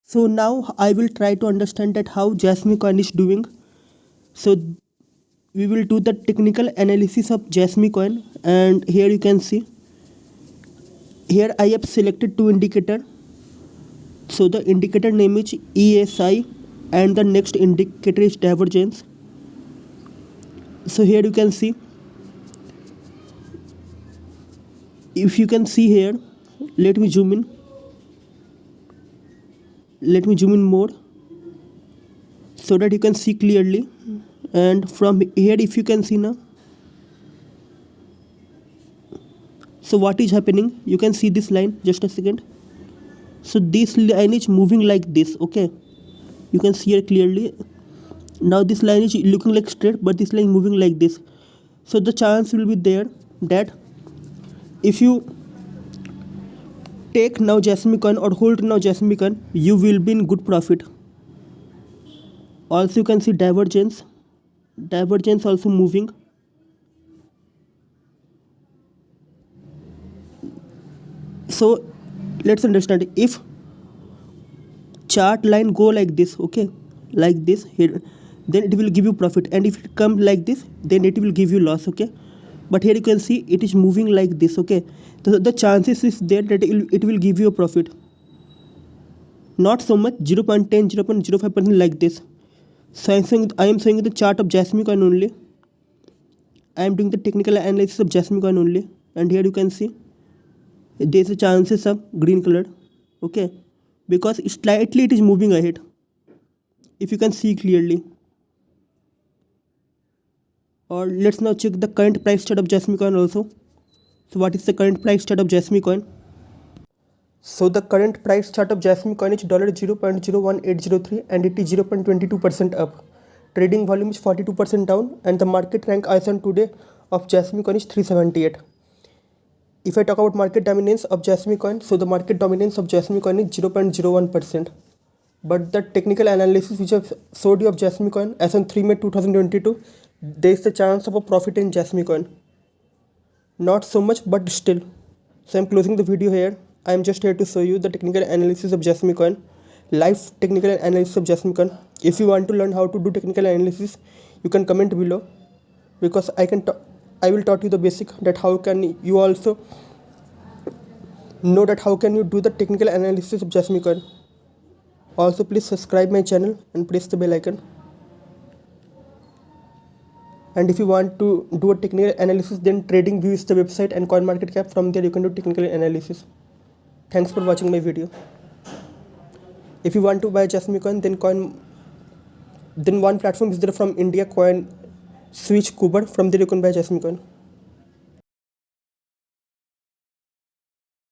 So now I will try to understand that how Jasmy coin is doing. So we will do the technical analysis of Jasmy coin, and here you can see, here I have selected two indicator. So the indicator name is ESI and the next indicator is divergence. So here you can see, if you can see here, let me zoom in more so that you can see clearly. And from here, if you can see now, so what is happening, you can see this line, just a second. So this line is moving like this, okay, you can see it clearly. Now this line is looking like straight, but this line is moving like this. So the chance will be there that if you take now Jasmy coin or hold now Jasmy coin, you will be in good profit. Also you can see divergence also moving. So let's understand, if chart line go like this, okay, like this here, then it will give you profit, and if it come like this, then it will give you loss, okay. But here you can see it is moving like this, okay. The chances is there that it will give you a profit, not so much 0.10 0.05% like this. So I am showing the chart of Jasmy coin only. I am doing the technical analysis of Jasmy coin only, and here you can see there is a chances of green color, okay, because slightly it is moving ahead, if you can see clearly. Or let's now check the current price chart of Jasmy coin also. So what is the current price chart of Jasmy coin? So the current price chart of Jasmy coin is $0.01803 and it is 0.22% up. Trading volume is 42% down, and the market rank ISIN today of Jasmy coin is 378. If I talk about market dominance of Jasmy coin, so the market dominance of Jasmy coin is 0.01%. But the technical analysis which I have showed you of Jasmy coin as on 3 May 2022, there is a chance of a profit in Jasmy coin. Not so much, but still. So I am closing the video here. I am just here to show you the technical analysis of Jasmy coin, live technical analysis of Jasmy coin. If you want to learn how to do technical analysis, you can comment below, because I will taught you the basic, that how can you also know that how can you do the technical analysis of Jasmy coin. Also please subscribe my channel and press the bell icon. And if you want to do a technical analysis, then TradingView is the website, and CoinMarketCap, from there you can do technical analysis. Thanks for watching my video. If you want to buy Jasmy coin, then one platform is there from India, Coin Switch Kuber. From there you can buy Jasmy coin.